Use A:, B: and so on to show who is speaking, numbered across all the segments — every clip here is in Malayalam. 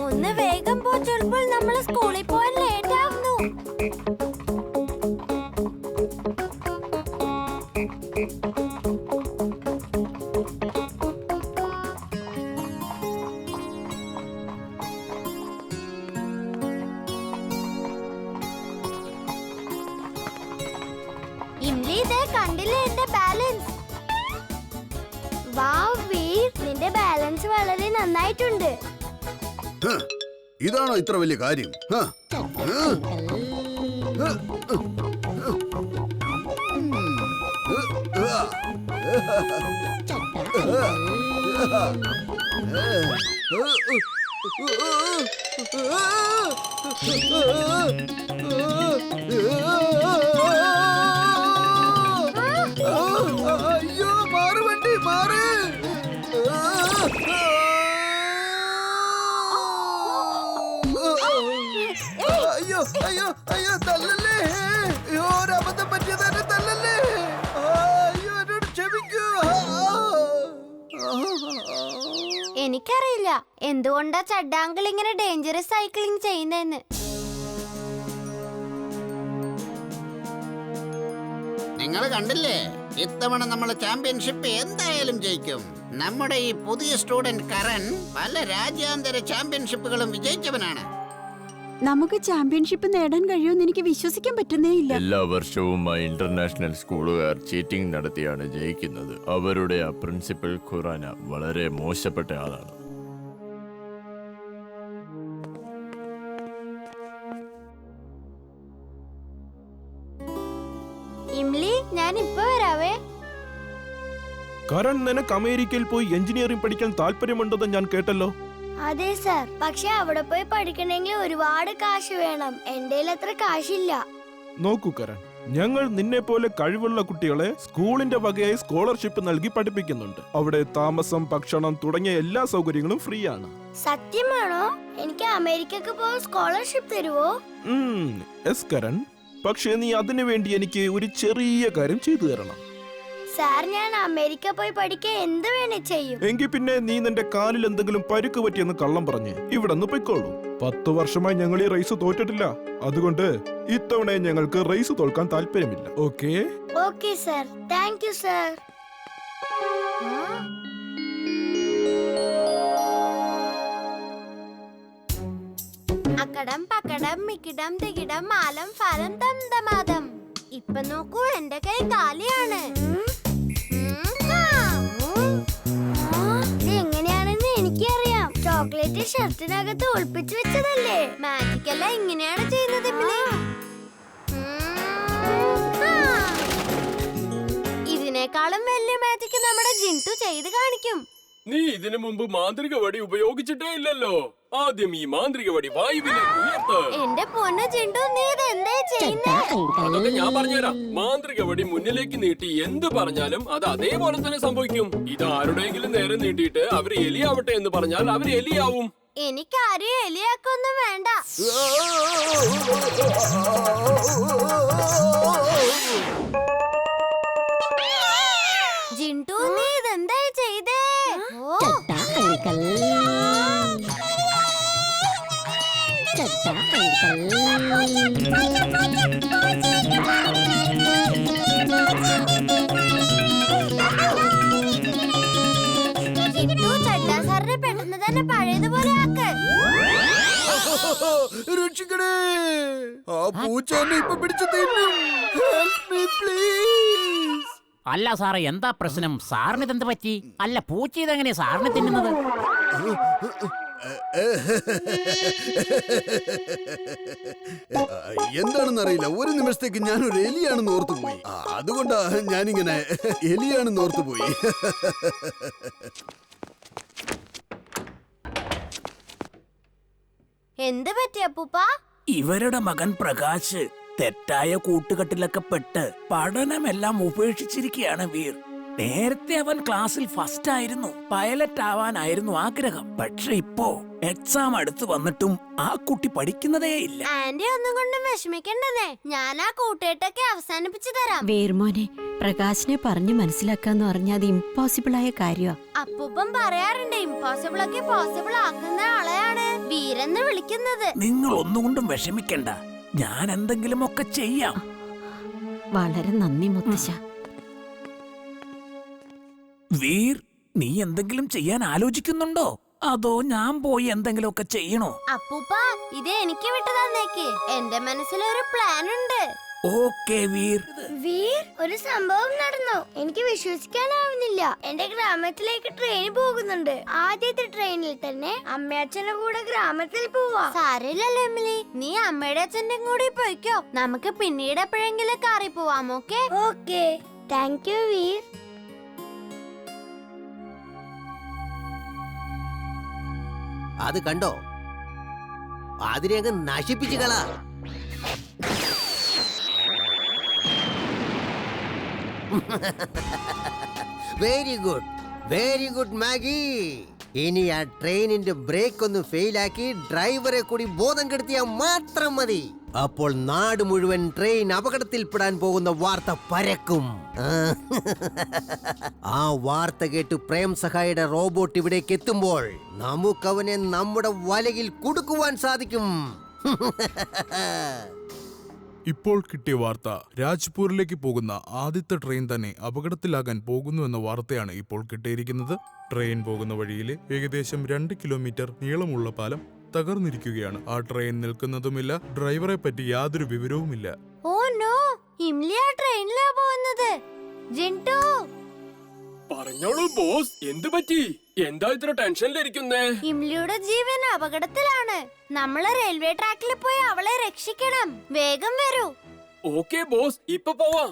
A: ഒന്ന് വേഗം പോ, ചിലപ്പോൾ നമ്മൾ സ്കൂളിൽ പോകാൻ ലേറ്റ് ആവുന്നു. ഇംലി, ഇതേ കണ്ടില്ലേ എന്റെ ബാലൻസ്? വാവ് വീർ, നിന്റെ ബാലൻസ് വളരെ നന്നായിട്ടുണ്ട്.
B: ഇതാണോ ഇത്ര വലിയ കാര്യം? അയ്യോ, മാറ് വണ്ടി, മാറ്. അയ്യോ അയ്യോ അയ്യോ, തല്ലല്ലേ. അയ്യോ, ഒരബദ്ധം പറ്റിയതന്നെ, തല്ലല്ലേ. അയ്യോ, എന്നോട് ക്ഷമിക്കൂ.
A: എനിക്കറിയില്ല എന്തുകൊണ്ടാ ചഡ്ഡാങ്കിൾ ഇങ്ങനെ ഡേഞ്ചറസ് സൈക്ലിംഗ് ചെയ്യുന്നതെന്ന്.
C: നിങ്ങൾ കണ്ടില്ലേ, ഇത്തവണ നമ്മൾ ചാമ്പ്യൻഷിപ്പ് എന്തായാലും ജയിക്കും. നമ്മുടെ ഈ പുതിയ സ്റ്റുഡന്റ് കരൺ പല രാജ്യാന്തര ചാമ്പ്യൻഷിപ്പുകളും വിജയിച്ചവനാണ്.
D: നമുക്ക് ചാമ്പ്യൻഷിപ്പ് നേടാൻ കഴിയുമെന്ന് എനിക്ക് വിശ്വസിക്കാൻ പറ്റുന്നേ ഇല്ല.
E: എല്ലാ വർഷവും ആ ഇന്റർനാഷണൽ സ്കൂളുകാർ ചീറ്റിംഗ് നടത്തിയാണ് ജയിക്കുന്നത്. അവരുടെ ആ പ്രിൻസിപ്പൽ ഖുറാന വളരെ മോശപ്പെട്ട ആളാണ്.
A: ഇംലി, ഞാൻ ഇപ്പൊ വരാവേ.
F: കരൺ, നിനക്ക് അമേരിക്കയിൽ പോയി എഞ്ചിനീയറിംഗ് പഠിക്കാൻ താല്പര്യമുണ്ടെന്ന് ഞാൻ കേട്ടല്ലോ.
A: അതെ സർ, പക്ഷെ അവിടെ പോയി പഠിക്കണമെങ്കിൽ ഒരുപാട് കാശ് വേണം. എന്റെ അത്ര കാശില്ല.
F: നോക്കൂ കരൺ, ഞങ്ങൾ നിന്നെ പോലെ കഴിവുള്ള കുട്ടികളെ സ്കൂളിന്റെ വകയായി സ്കോളർഷിപ്പ് നൽകി പഠിപ്പിക്കുന്നുണ്ട്. അവിടെ താമസം, ഭക്ഷണം തുടങ്ങിയ എല്ലാ സൗകര്യങ്ങളും ഫ്രീ ആണ്.
A: സത്യമാണോ? എനിക്ക് അമേരിക്കക്ക് പോകാൻ സ്കോളർഷിപ്പ് തരുവോ?
F: എസ് കരൺ, പക്ഷേ നീ അതിനു വേണ്ടി എനിക്ക് ഒരു ചെറിയ കാര്യം ചെയ്തു തരണം.
A: സാർ, ഞാൻ അമേരിക്ക പോയി പഠിക്കാൻ എന്ത് വേണേ ചെയ്യും.
F: എങ്കിൽ പിന്നെ നീ നിന്റെ കാലിൽ എന്തെങ്കിലും പരുക്ക് പറ്റിയെന്ന് കള്ളം പറഞ്ഞ് ഇവിടെ നിന്ന് പൊയ്ക്കോളൂ. 10 വർഷമായി ഞങ്ങൾ ഈ റേസ് തോറ്റിട്ടില്ല. അതുകൊണ്ട് ഇത്തവണ ഞങ്ങൾക്ക് റേസ് തോൽക്കാൻ താല്പര്യമില്ല. Okay?
A: Okay sir, thank you sir. അക്കടം പക്കടം മിക്കിടം തികിടം മാലം ഫലം ദന്തമാദം. ഇപ്പൊ നോക്കൂ, എന്റെ കൈ കാലിയാണ്. എങ്ങനെയാണെന്ന് എനിക്കറിയാം. ചോക്ലേറ്റ് ഷർട്ടിനകത്ത് ഒളിപ്പിച്ചു വെച്ചതല്ലേ. മാജിക് അല്ല, ഇങ്ങനെയാണ് ചെയ്യുന്നത്. ഇതിനേക്കാളും വലിയ മാജിക് നമ്മുടെ ജിൻടു ചെയ്ത് കാണിക്കും.
G: നീ ഇതിനു മുമ്പ് മാന്ത്രിക വടി ഉപയോഗിച്ചിട്ടേ ഇല്ലല്ലോ. ആദ്യം ഈ മാന്ത്രിക വടി വായുവിലേക്ക് ഉയർത്ത്.
A: എന്റെ പൊന്നു ജിൻടു, നീ ഇത് എന്താ ചെയ്യുന്നേ?
G: അതൊക്കെ ഞാൻ പറഞ്ഞുതരാം. മാന്ത്രിക വടി മുന്നിലേക്ക് നീട്ടി എന്ത് പറഞ്ഞാലും അത് അതേപോലെ തന്നെ സംഭവിക്കും. ഇത് ആരുടെയെങ്കിലും നേരെ നീട്ടിയിട്ട് അവര് എലിയാവട്ടെ എന്ന് പറഞ്ഞാൽ അവര് എലിയാവും.
A: എനിക്കാരും എലിയാക്കൊന്നും വേണ്ട. ജിൻടു, നീ ഇതെന്താ ചെയ്തേ? സാറിനെ പെട്ടെന്ന് തന്നെ പഴയതുപോലെ ആക്ക്.
B: രക്ഷിക്കണേ, ആ പൂച്ച എന്നെ ഇപ്പൊ പിടിച്ചു തിന്നും. Help me, please.
H: അല്ല സാറേ, എന്താ പ്രശ്നം? സാറിന് ഇതെന്ത് പറ്റി? അല്ല, പൂച്ച ഇതെങ്ങനെ സാറിന് തിന്നുന്നത്?
B: എന്താണെന്നറിയില്ല, ഒരു നിമിഷത്തേക്ക് ഞാനൊരു എലിയാണെന്ന് ഓർത്തുപോയി. അതുകൊണ്ടാ ഞാനിങ്ങനെ എലിയാണെന്ന് ഓർത്തുപോയി.
A: എന്ത് പറ്റി അപ്പൂപ്പ?
I: ഇവരുടെ മകൻ പ്രകാശ് തെറ്റായ കൂട്ടുകെട്ടിലൊക്കെ പെട്ട് പഠനമെല്ലാം ഉപേക്ഷിച്ചിരിക്കുകയാണ് വീർ. നേരത്തെ അവൻ ക്ലാസ്സിൽ ഫസ്റ്റ് ആയിരുന്നു, പൈലറ്റ് ആവാനായിരുന്നു ആഗ്രഹം. പക്ഷെ ഇപ്പോ എക്സാം അടുത്ത് വന്നിട്ടും ആ കുട്ടി പഠിക്കുന്നതേ ഇല്ല.
A: ആന്റി ഒന്നും കൊണ്ടും വിഷമിക്കണ്ടതേ, ഞാൻ ആ കൂട്ടുകെട്ടൊക്കെ അവസാനിപ്പിച്ചു തരാം.
D: വേർമോനെ, പ്രകാശിനെ പറഞ്ഞു മനസ്സിലാക്കാന്ന് പറഞ്ഞാൽ അത് ഇമ്പോസിബിൾ ആയ കാര്യമാ.
A: അപ്പൂപ്പൻ പറയാറുണ്ട് ഇമ്പോസിബിൾ ഒക്കെ പോസിബിൾ ആക്കുന്ന ആളെയാണ് വീരെന്ന് വിളിക്കുന്നത്.
I: നിങ്ങൾ ഒന്നുകൊണ്ടും വിഷമിക്കണ്ട, ഞാൻ എന്തെങ്കിലും ഒക്കെ ചെയ്യാം.
D: വളരെ നന്ദി മുത്തശ്ശ.
I: വീർ, നീ എന്തെങ്കിലും ചെയ്യാൻ ആലോചിക്കുന്നുണ്ടോ, അതോ ഞാൻ പോയി എന്തെങ്കിലുമൊക്കെ ചെയ്യണോ?
A: അപ്പൂപ്പ, ഇത് എനിക്ക് വിട്ടു തന്നേക്ക്. എന്റെ മനസ്സിലൊരു പ്ലാൻ ഉണ്ട്.
I: ഓക്കേ വീർ.
A: വീർ, ഒരു സംഭവം നടന്നു. എനിക്ക് വിശ്വസിക്കാനാവുന്നില്ല. എന്റെ ഗ്രാമത്തിലേക്ക് ട്രെയിൻ പോകുന്നുണ്ട്. ആദ്യത്തെ ട്രെയിനിൽ തന്നെ അമ്മയച്ഛന്റെ കൂടെ ഗ്രാമത്തിൽ പോവാ. സാരമില്ലല്ലോ എമിലി, നീ അമ്മയുടെ അച്ഛന്റെ കൂടെ പോയിക്കോ. നമുക്ക് പിന്നീട് എപ്പോഴെങ്കിലും കാറി പോവാം. Okay? Okay, thank you Veer.
J: അത് കണ്ടോ, അതിനെ അങ്ങ് നശിപ്പിച്ചു കളാ. Very good, very good Maggie. ഇനി ആ ട്രെയിനിന്റെ ബ്രേക്ക് ഒന്ന് ഫെയിലാക്കി ഡ്രൈവറെ കൂടി ബോധം കെടുത്തിയാൽ മാത്രം മതി. അപ്പോൾ നാട് മുഴുവൻ ട്രെയിൻ അപകടത്തിൽപ്പെടാൻ പോകുന്ന വാർത്ത പരക്കും. ആ വാർത്ത കേട്ട് പ്രേം സഹായിയുടെ റോബോട്ട് ഇവിടേക്ക് എത്തുമ്പോൾ നമുക്കവനെ നമ്മുടെ വലയിൽ കുടുക്കുവാൻ സാധിക്കും.
F: ഇപ്പോൾ കിട്ടിയ വാർത്ത, രാജ്പൂരിലേക്ക് പോകുന്ന ആദ്യത്തെ ട്രെയിൻ തന്നെ അപകടത്തിലാകാൻ പോകുന്നു എന്ന വാർത്തയാണ് ഇപ്പോൾ കിട്ടിയിരിക്കുന്നത്. ട്രെയിൻ പോകുന്ന വഴിയിലെ ഏകദേശം 2 കിലോമീറ്റർ നീളമുള്ള പാലം തകർന്നിരിക്കുകയാണ്. ആ ട്രെയിൻ നിൽക്കുന്നതുമില്ല, ഡ്രൈവറെ പറ്റി യാതൊരു വിവരവുമില്ല.
A: ഓ നോ, ഇംലി ആ ട്രെയിനിലാ പോകുന്നത്. ജിൻടു,
G: പറഞ്ഞോളൂ ബോസ്, എന്ത് പറ്റി? എന്താ ഇത്ര ടെൻഷനിലിരിക്കുന്നേ?
A: ഇംലിയുടെ ജീവൻ അപകടത്തിലാണ്. നമ്മള് റെയിൽവേ ട്രാക്കിൽ പോയി അവളെ രക്ഷിക്കണം. വേഗം വരൂ.
G: ഓക്കേ ബോസ്, ഇപ്പൊ പോവാം.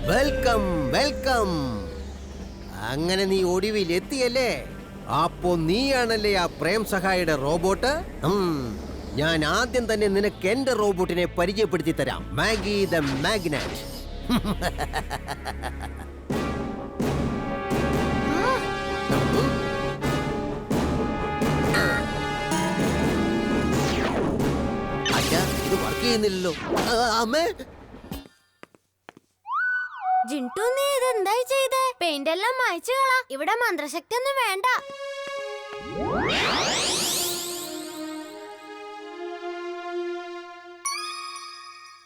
J: Welcome, welcome. അങ്ങനെ നീ ഒടുവിൽ എത്തിയല്ലേ? അപ്പോ നീയാണല്ലേ ആ പ്രേം സഹായിയുടെ റോബോട്ട്? ഞാൻ ആദ്യം തന്നെ നിനക്ക് എന്റെ റോബോട്ടിനെ പരിചയപ്പെടുത്തി തരാം. Maggi the magnet. അച്ഛാ, ഇത് വർക്ക് ചെയ്യുന്നില്ലല്ലോ. അമ്മേ,
A: ജിൻടു, നീ ഇതെന്തായി ചെയ്തേ? പെയിന്റ് എല്ലാം മായ്ച്ചു കളാ. ഇവിടെ മന്ത്രശക്തി ഒന്നും വേണ്ട.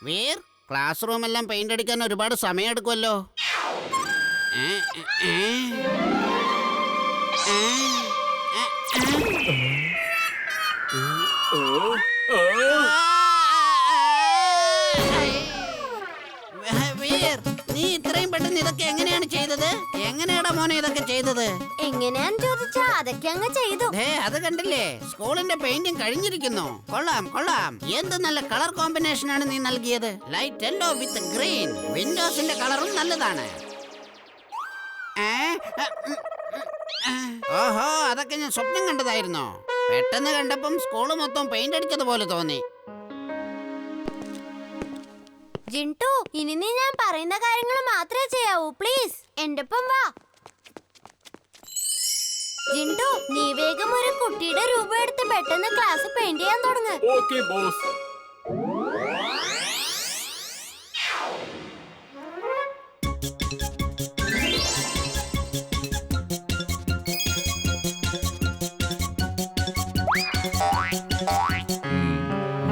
C: വീർ, ക്ലാസ് റൂം എല്ലാം പെയിന്റ് അടിക്കാൻ ഒരുപാട് സമയം എടുക്കുമല്ലോ. വീർ, നീ ഇത്രയും പെട്ടെന്ന് ഇതൊക്കെ എങ്ങനെയാണ് ചെയ്തത്? എങ്ങനെയാടാ മോനെ ഇതൊക്കെ ചെയ്തത്?
A: എങ്ങനെയാന്ന് ചോദിച്ചാ അതൊക്കെ അങ്ങ് ചെയ്തു.
C: അത് കണ്ടില്ലേ, സ്കൂളിന്റെ പെയിന്റിംഗ് കഴിഞ്ഞിരിക്കുന്നു. കൊള്ളാം, കൊള്ളാം. എന്ത് നല്ല കളർ കോമ്പിനേഷൻ ആണ് നീ നൽകിയത്. Light yellow with green. വിൻഡോസിന്റെ കളറും നല്ലതാണ്. ഓഹോ, അതൊക്കെ ഞാൻ സ്വപ്നം കണ്ടതായിരുന്നോ? പെട്ടെന്ന് കണ്ടപ്പം സ്കൂള് മൊത്തം പെയിന്റ് അടിച്ചതുപോലെ തോന്നി.
A: ജിൻടു, ഇനി നീ ഞാൻ പറയുന്ന കാര്യങ്ങൾ മാത്രമേ ചെയ്യാവൂ. പ്ലീസ് എന്റെ ഒപ്പം വാ. ജിൻടു, നീ വേഗം ഒരു കുട്ടിയുടെ രൂപം എടുത്ത് പെട്ടെന്ന് ക്ലാസ് പെയിന്റ് ചെയ്യാൻ തുടങ്ങ്.
G: Okay boss.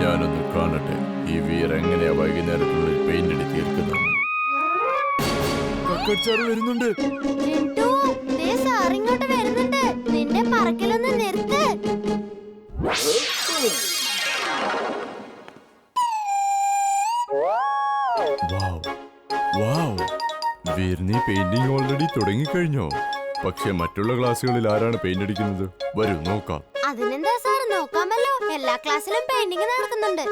E: ഞാനൊന്ന് കാണട്ടെ, ഈ വീർ എങ്ങനെയാ വൈകുന്നേരത്തിനുള്ളിൽ പെയിന്റ് അടി തീർക്കുന്നത്.
F: വരുന്നുണ്ട്.
A: ജിൻടു, ദേ സാർ ഇങ്ങോട്ട് വരുന്നുണ്ട്. നിന്റെ പറക്കലൊന്ന് നിർത്ത്.
E: വീർ, നീ പെയിന്റിംഗ് ഓൾറെഡി തുടങ്ങിക്കഴിഞ്ഞോ? പക്ഷെ മറ്റുള്ള ക്ലാസ്സുകളിൽ ആരാണ് പെയിന്റ് അടിക്കുന്നത്? വരൂ നോക്കാം.
A: അതിനെന്താ സാർ, നോക്കാമല്ലോ. എല്ലാ ക്ലാസ്സിലും പെയിന്റിംഗ് നടക്കുന്നുണ്ട്.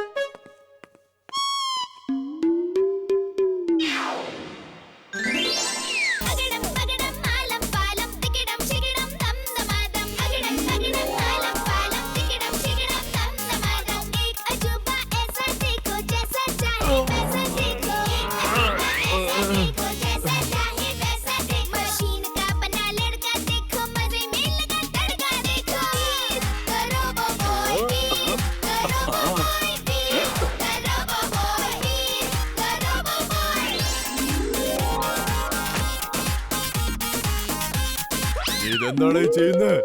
E: ഇതെന്താണ് ചെയ്യുന്നത്?